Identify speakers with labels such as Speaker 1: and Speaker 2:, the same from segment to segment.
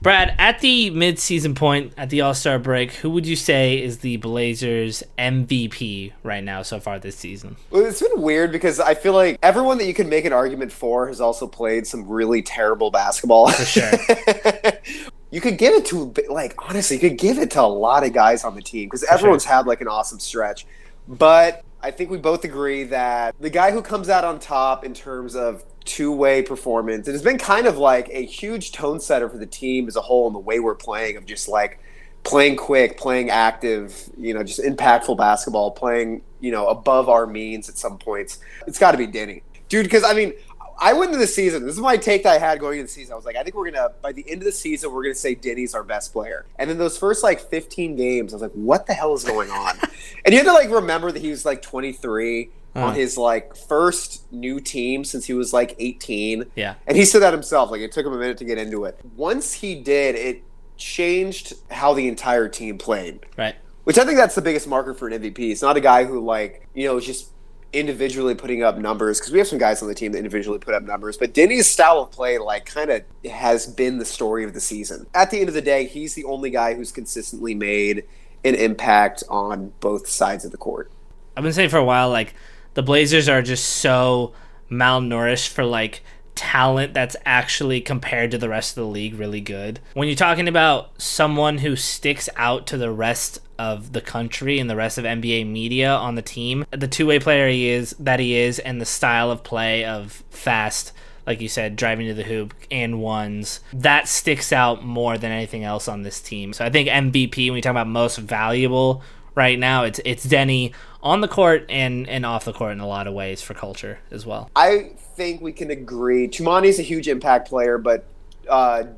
Speaker 1: Brad, at the mid-season point, at the All-Star break, who would you say is the Blazers MVP right now so far this season?
Speaker 2: Well, it's been weird because I feel like everyone that you can make an argument for has also played some really terrible basketball.
Speaker 1: For sure.
Speaker 2: You could give it to, like, honestly, you could give it to a lot of guys on the team because everyone's had, like, an awesome stretch. But I think we both agree that the guy who comes out on top in terms of two-way performance, it has been kind of like a huge tone setter for the team as a whole in the way we're playing, of just like playing quick, playing active, just impactful basketball, playing, above our means at some points. It's got to be Denny. Dude, because, I went into the season. This is my take that I had going into the season. I was like, I think by the end of the season, we're going to say Denny's our best player. And then those first, 15 games, I was like, what the hell is going on? And you had to, remember that he was, 23 on his, first new team since he was, 18.
Speaker 1: Yeah.
Speaker 2: And he said that himself. It took him a minute to get into it. Once he did, it changed how the entire team played.
Speaker 1: Right.
Speaker 2: Which I think that's the biggest marker for an MVP. It's not a guy who, is just individually putting up numbers, because we have some guys on the team that individually put up numbers, but Denny's style of play kind of has been the story of the season. At the end of the day, he's the only guy who's consistently made an impact on both sides of the court.
Speaker 1: I've been saying for a while, the Blazers are just so malnourished for talent that's actually, compared to the rest of the league, really good. When you're talking about someone who sticks out to the rest of the country and the rest of NBA media on the team, the two-way player he is, and the style of play of fast, like you said, driving to the hoop and ones, that sticks out more than anything else on this team. So I think MVP, when you talk about most valuable right now, it's Denny on the court and off the court in a lot of ways for culture as well.
Speaker 2: I think we can agree. Tumani's a huge impact player, but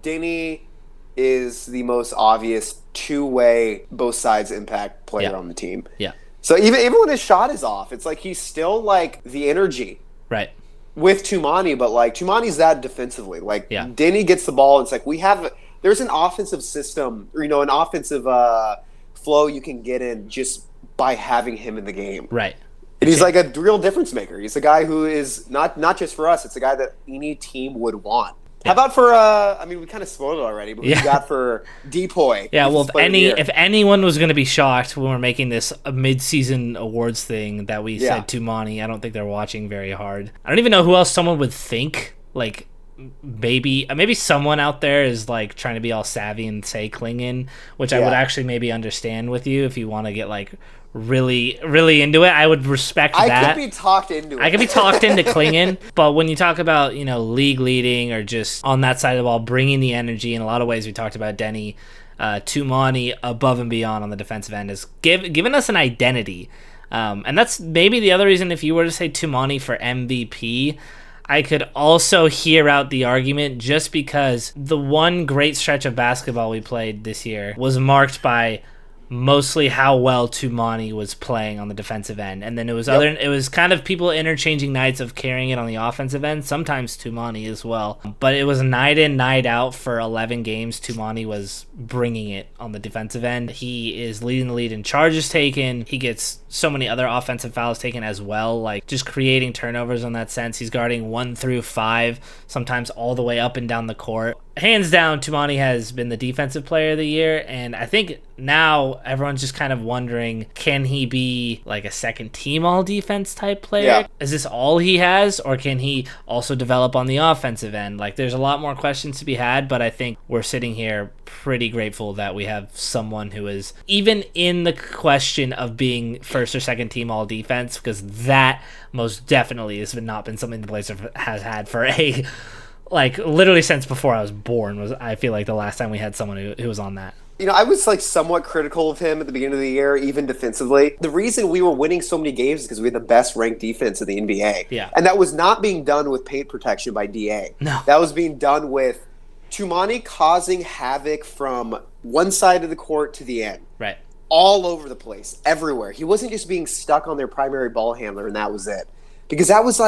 Speaker 2: Denny is the most obvious two-way, both sides impact player on the team.
Speaker 1: Yeah.
Speaker 2: So even when his shot is off, it's he's still the energy.
Speaker 1: Right.
Speaker 2: With Tumani, but Tumani's that defensively. Denny gets the ball, and it's there's an offensive system, or an offensive flow you can get in just by having him in the game.
Speaker 1: Right.
Speaker 2: And he's a real difference maker. He's a guy who is not just for us, it's a guy that any team would want. How about for we kind of spoiled it already, but we got for DPOY.
Speaker 1: Yeah, well, if anyone was going to be shocked when we're making this mid-season awards thing that we said Tumani, I don't think they're watching very hard. I don't even know who else someone would think. Maybe someone out there is trying to be all savvy and say Klingon, which I would actually maybe understand with you if you want to get really, really into it. I would respect that.
Speaker 2: I could be talked into it.
Speaker 1: I could be talked into Klingon, but when you talk about, league leading or just on that side of the ball, bringing the energy, in a lot of ways we talked about Denny, Tumani above and beyond on the defensive end is giving us an identity. And that's maybe the other reason, if you were to say Tumani for MVP, I could also hear out the argument, just because the one great stretch of basketball we played this year was marked by mostly how well Tumani was playing on the defensive end. And then it was it was kind of people interchanging nights of carrying it on the offensive end, sometimes Tumani as well. But it was night in, night out for 11 games. Tumani was bringing it on the defensive end. He is leading the lead in charges taken. He gets so many other offensive fouls taken as well, just creating turnovers in that sense. He's guarding 1 through 5, sometimes all the way up and down the court. Hands down, Tumani has been the defensive player of the year, and I think now everyone's just kind of wondering, can he be a second team all defense type player?
Speaker 2: Yeah.
Speaker 1: Is this all he has, or can he also develop on the offensive end? There's a lot more questions to be had, but I think we're sitting here pretty grateful that we have someone who is even in the question of being first or second team all defense, because that most definitely has not been something the Blazers has had for a literally since before I was born. I feel the last time we had someone who was on that.
Speaker 2: I was somewhat critical of him at the beginning of the year, even defensively. The reason we were winning so many games is because we had the best ranked defense in the NBA.
Speaker 1: Yeah.
Speaker 2: And that was not being done with paint protection by DA.
Speaker 1: No.
Speaker 2: That was being done with Tumani causing havoc from one side of the court to the end.
Speaker 1: Right.
Speaker 2: All over the place, everywhere. He wasn't just being stuck on their primary ball handler and that was it. Because that was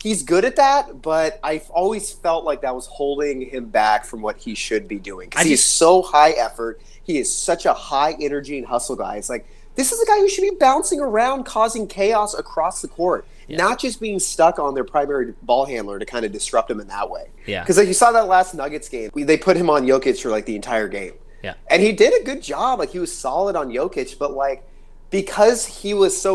Speaker 2: he's good at that, but I've always felt that was holding him back from what he should be doing. Because he's so high effort. He is such a high energy and hustle guy. It's this is a guy who should be bouncing around, causing chaos across the court. not just being stuck on their primary ball handler to kind of disrupt him in that way.
Speaker 1: Yeah.
Speaker 2: Because like you saw that last Nuggets game, they put him on Jokic for like the entire game.
Speaker 1: Yeah.
Speaker 2: And he did a good job. Like he was solid on Jokic, but like because he was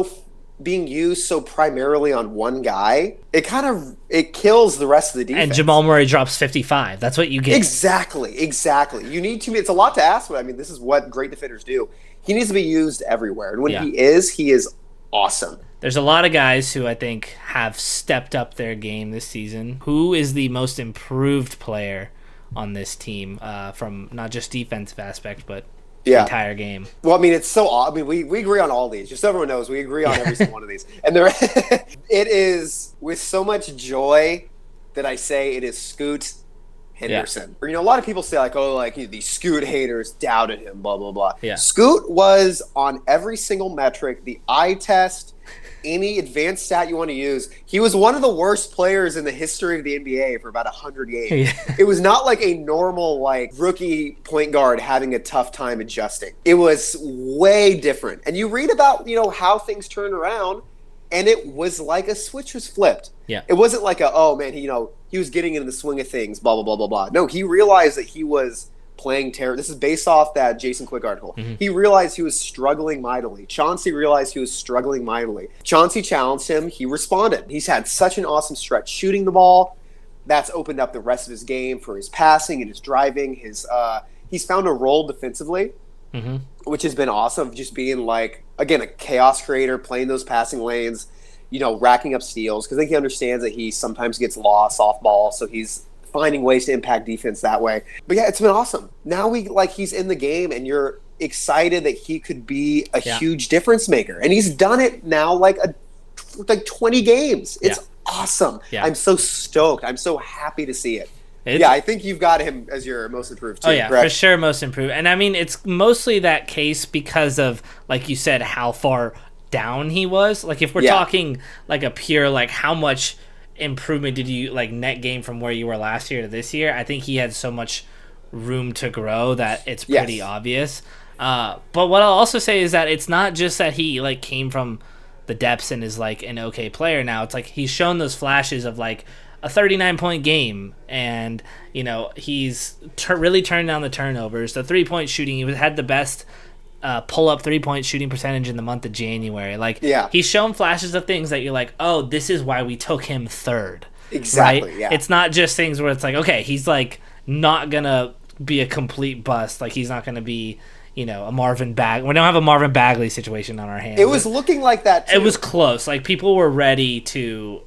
Speaker 2: being used so primarily on one guy, it kills the rest of the defense.
Speaker 1: And Jamal Murray drops 55. That's what you get.
Speaker 2: Exactly. You need to. It's a lot to ask, but I mean, this is what great defenders do. He needs to be used everywhere, and when he is awesome.
Speaker 1: There's a lot of guys who I think have stepped up their game this season. Who is the most improved player on this team from not just defensive aspect, but the entire game?
Speaker 2: Well, I mean, it's so. I mean, we agree on all these. Just so everyone knows, we agree on every single one of these. And it is with so much joy that I say it is Scoot Henderson. Yeah. A lot of people say like, oh, like these Scoot haters doubted him, blah blah blah.
Speaker 1: Yeah.
Speaker 2: Scoot was on every single metric, the eye test, any advanced stat you want to use. He was one of the worst players in the history of the NBA for about 100 games. Yeah. It was not like a normal like rookie point guard having a tough time adjusting. It was way different. And you read about, how things turned around, and it was like a switch was flipped.
Speaker 1: Yeah.
Speaker 2: It wasn't like he was getting into the swing of things, blah blah blah blah blah. No, he realized that he was playing terrible. This is based off that Jason Quick article. Mm-hmm. He realized he was struggling mightily. Chauncey realized he was struggling mightily. Chauncey challenged him. He responded. He's had such an awesome stretch shooting the ball. That's opened up the rest of his game for his passing and his driving. He's found a role defensively, which has been awesome. Just being like, again, a chaos creator, playing those passing lanes, racking up steals. Because I think he understands that he sometimes gets lost off ball. So he's finding ways to impact defense that way. But yeah, it's been awesome. Now he's in the game, and you're excited that he could be a huge difference maker. And he's done it now like 20 games. It's awesome. Yeah. I'm so stoked. I'm so happy to see it. I think you've got him as your most improved too.
Speaker 1: Oh yeah,
Speaker 2: correct?
Speaker 1: For sure most improved. And I mean, it's mostly that case because of, like you said, how far down he was. Like if we're talking like a pure, like how much improvement did you like net gain from where you were last year to this year? I think he had so much room to grow that it's pretty obvious. But what I'll also say is that it's not just that he like came from the depths and is like an okay player now. It's like he's shown those flashes of like a 39-point game, and he's really turned down the turnovers, the 3-point shooting. He had the best pull-up 3-point shooting percentage in the month of January. Like, he's shown flashes of things that you're like, oh, this is why we took him third.
Speaker 2: Exactly,
Speaker 1: right?
Speaker 2: yeah.
Speaker 1: It's not just things where it's like, okay, he's like not gonna be a complete bust. Like, he's not gonna be, a Marvin Bagley. We don't have a Marvin Bagley situation on our hands.
Speaker 2: It was looking like that too.
Speaker 1: It was close. Like, people were ready to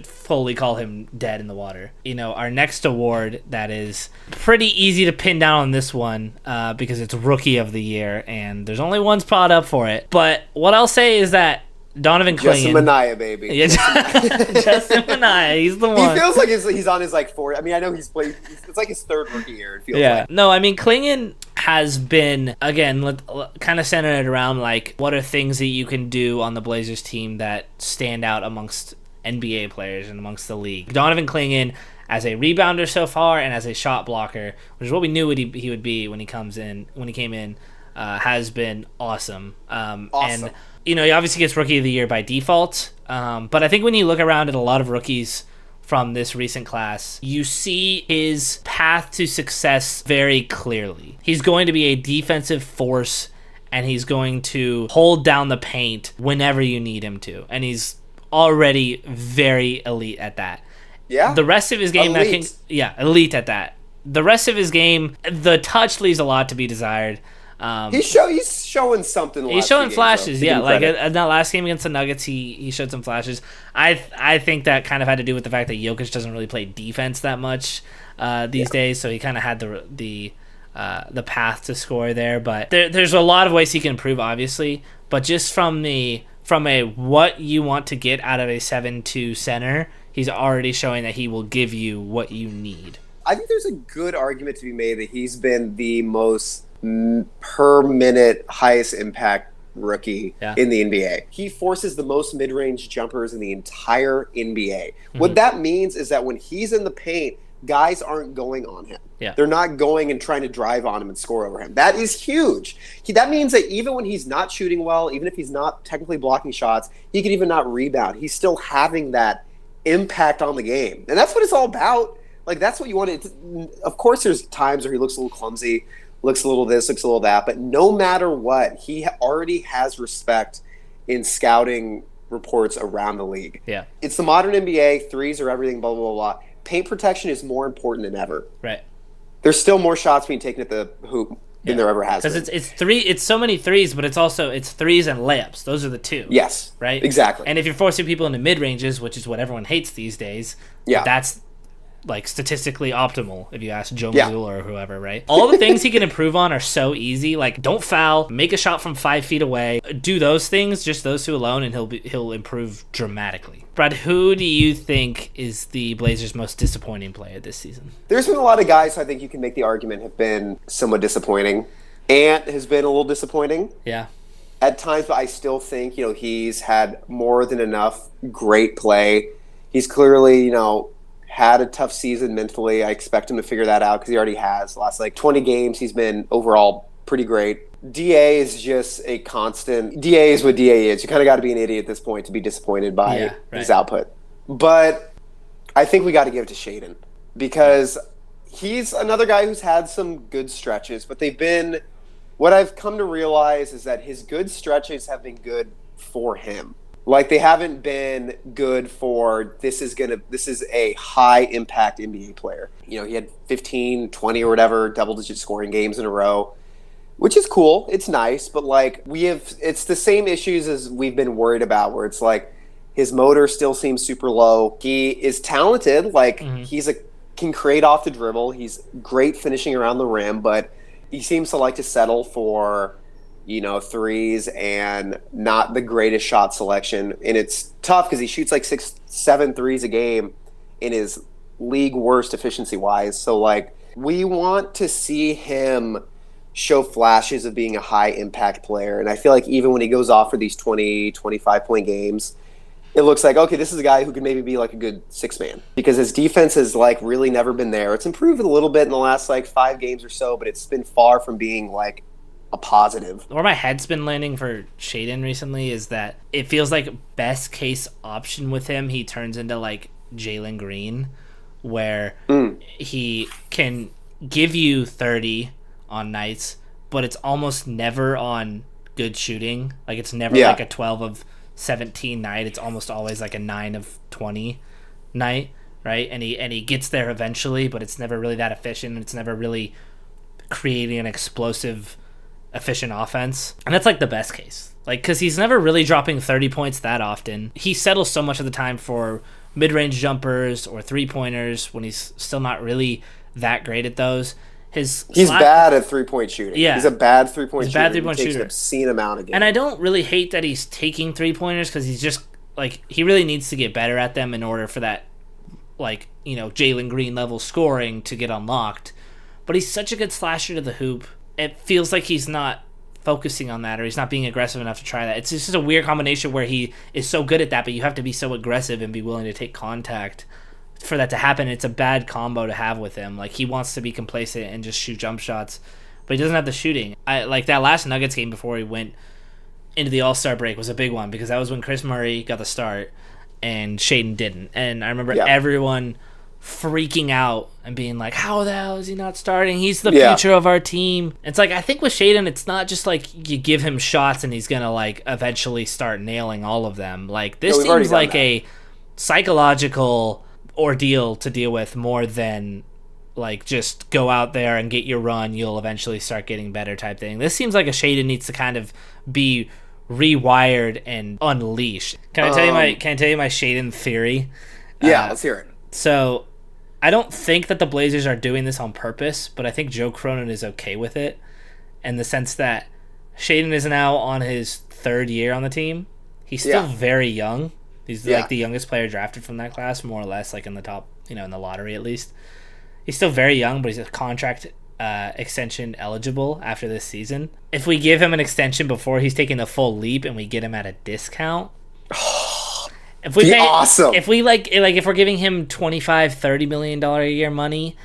Speaker 1: fully call him dead in the water. Our next award that is pretty easy to pin down on this one because it's Rookie of the Year, and there's only one spot up for it. But what I'll say is that Donovan Clingan.
Speaker 2: Justin Minaya, baby.
Speaker 1: Yeah, Justin Minaya, he's the one.
Speaker 2: He feels like he's on his like fourth. I mean, I know he's played. It's like his third rookie year. It feels like.
Speaker 1: No, I mean, Clingan has been, again, kind of centered it around like what are things that you can do on the Blazers team that stand out amongst NBA players and amongst the league. Donovan Clingan, as a rebounder so far and as a shot blocker, which is what we knew he would be when he came in, has been awesome. And he obviously gets Rookie of the Year by default. But I think when you look around at a lot of rookies from this recent class, you see his path to success very clearly. He's going to be a defensive force, and he's going to hold down the paint whenever you need him to. And he's already very elite at that.
Speaker 2: Yeah.
Speaker 1: The rest of his game, elite at that. The rest of his game, the touch leaves a lot to be desired.
Speaker 2: He's showing something.
Speaker 1: He's showing flashes, like in that last game against the Nuggets, he showed some flashes. I think that kind of had to do with the fact that Jokic doesn't really play defense that much these days, so he kind of had the path to score there. But there's a lot of ways he can improve, obviously. But just from a what you want to get out of a 7-2 center, he's already showing that he will give you what you need.
Speaker 2: I think there's a good argument to be made that he's been the most per minute highest impact rookie in the NBA. He forces the most mid-range jumpers in the entire NBA. What that means is that when he's in the paint, guys aren't going on him.
Speaker 1: Yeah.
Speaker 2: They're not going and trying to drive on him and score over him. That is huge. That means that even when he's not shooting well, even if he's not technically blocking shots, he could even not rebound. He's still having that impact on the game. And that's what it's all about. Like, that's what you want to... Of course, there's times where he looks a little clumsy, looks a little this, looks a little that, but no matter what, he already has respect in scouting reports around the league.
Speaker 1: Yeah.
Speaker 2: It's the modern NBA, threes are everything, blah, blah, blah, blah. Paint protection is more important than ever.
Speaker 1: Right.
Speaker 2: There's still more shots being taken at the hoop than there ever has been.
Speaker 1: Because it's so many threes, but it's threes and layups. Those are the two.
Speaker 2: Yes.
Speaker 1: Right?
Speaker 2: Exactly.
Speaker 1: And if you're forcing people into mid-ranges, which is what everyone hates these days, that's like statistically optimal if you ask Joe Mazzulla or whoever, right? All the things he can improve on are so easy. Like, don't foul, make a shot from 5 feet away, do those things, just those two alone, and he'll improve dramatically. Brad, who do you think is the Blazers' most disappointing player this season?
Speaker 2: There's been a lot of guys who I think you can make the argument have been somewhat disappointing. Ant has been a little disappointing.
Speaker 1: Yeah.
Speaker 2: At times, but I still think, he's had more than enough great play. He's clearly, had a tough season mentally. I expect him to figure that out because he already has. The last 20 games, he's been overall pretty great. DA is just a constant. DA is what DA is. You kind of got to be an idiot at this point to be disappointed by his output. But I think we got to give it to Shaedon because he's another guy who's had some good stretches, but they've been. What I've come to realize is that his good stretches have been good for him. Like, they haven't been good for this is a high impact NBA player. He had 15, 20 or whatever double-digit scoring games in a row, which is cool. It's nice, but it's the same issues as we've been worried about, where it's like his motor still seems super low. He is talented, can create off the dribble. He's great finishing around the rim, but he seems to like to settle for threes and not the greatest shot selection. And it's tough because he shoots 6-7 threes a game in his league worst efficiency wise. So we want to see him show flashes of being a high impact player. And I feel like even when he goes off for these 20, 25 point games, it looks like, okay, this is a guy who could maybe be a good six man because his defense has really never been there. It's improved a little bit in the last 5 games or so, but it's been far from being a positive.
Speaker 1: Where my head's been landing for Shaedon recently is that it feels like best case option with him, he turns into Jalen Green, where he can give you 30 on nights, but it's almost never on good shooting. It's never a 12 of 17 night. It's almost always a 9 of 20 night, right? And he gets there eventually, but it's never really that efficient. It's never really creating an explosive efficient offense, and that's the best case, because he's never really dropping 30 points that often. He settles so much of the time for mid-range jumpers or three-pointers when he's still not really that great at those. He's
Speaker 2: bad at three-point shooting.
Speaker 1: Yeah,
Speaker 2: he's a bad three-point shooter.
Speaker 1: Bad three-point shooter.
Speaker 2: An obscene amount of games.
Speaker 1: And I don't really hate that he's taking three-pointers because he's just he really needs to get better at them in order for that Jalen Green level scoring to get unlocked. But he's such a good slasher to the hoop. It feels like he's not focusing on that, or he's not being aggressive enough to try that. It's just a weird combination where he is so good at that, but you have to be so aggressive and be willing to take contact for that to happen. It's a bad combo to have with him. He wants to be complacent and just shoot jump shots, but he doesn't have the shooting. That last Nuggets game before he went into the All-Star break was a big one because that was when Chris Murray got the start and Shaedon didn't. And I remember everyone freaking out and being like, how the hell is he not starting? He's the future of our team. It's I think with Shaedon, it's not just you give him shots and he's gonna eventually start nailing all of them. This seems like a psychological ordeal to deal with more than just go out there and get your run, you'll eventually start getting better type thing. This seems like a Shaedon needs to kind of be rewired and unleashed. Can I tell you my Shaedon theory?
Speaker 2: Yeah, let's hear it.
Speaker 1: So I don't think that the Blazers are doing this on purpose, but I think Joe Cronin is okay with it in the sense that Shaedon is now on his 3rd year on the team. He's still very young. He's the youngest player drafted from that class, more or less, in the top, in the lottery at least. He's still very young, but he's a contract extension eligible after this season. If we give him an extension before he's taking the full leap and we get him at a discount, If we
Speaker 2: Be
Speaker 1: pay,
Speaker 2: awesome.
Speaker 1: if we if we're giving him $25-30 million a year money,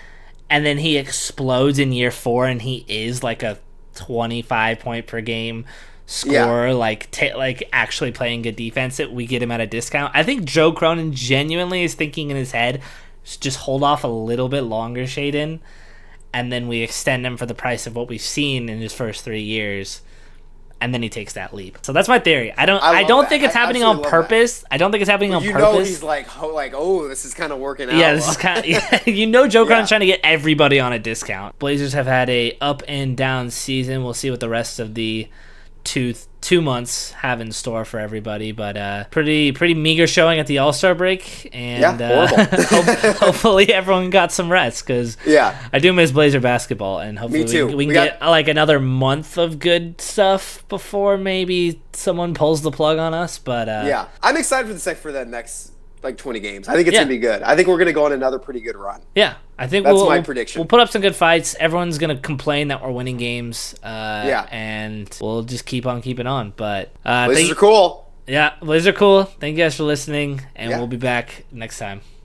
Speaker 1: and then he explodes in year 4, and he is like a 25 point per game scorer, actually playing good defense, that we get him at a discount. I think Joe Cronin genuinely is thinking in his head, just hold off a little bit longer, Shaden, and then we extend him for the price of what we've seen in his first 3 years. And then he takes that leap. So that's my theory. I don't think it's happening on purpose. I don't think it's happening on purpose.
Speaker 2: You know he's like, oh, this is kind of working out.
Speaker 1: Yeah, this is kind of. Yeah, Joe Cronin's trying to get everybody on a discount. Blazers have had a up and down season. We'll see what the rest of the two months have in store for everybody, but pretty meager showing at the All-Star break, and
Speaker 2: horrible.
Speaker 1: hopefully everyone got some rest, because I do miss Blazer basketball, and hopefully we can get like another month of good stuff before maybe someone pulls the plug on us. But
Speaker 2: I'm excited for the next 20 games. I think it's gonna be good. I think we're gonna go on another pretty good run.
Speaker 1: Yeah, I think
Speaker 2: that's my prediction.
Speaker 1: We'll put up some good fights. Everyone's gonna complain that we're winning games. And we'll just keep on keeping on. But
Speaker 2: Blazers are cool.
Speaker 1: Yeah, Blazers are cool. Thank you guys for listening, and we'll be back next time.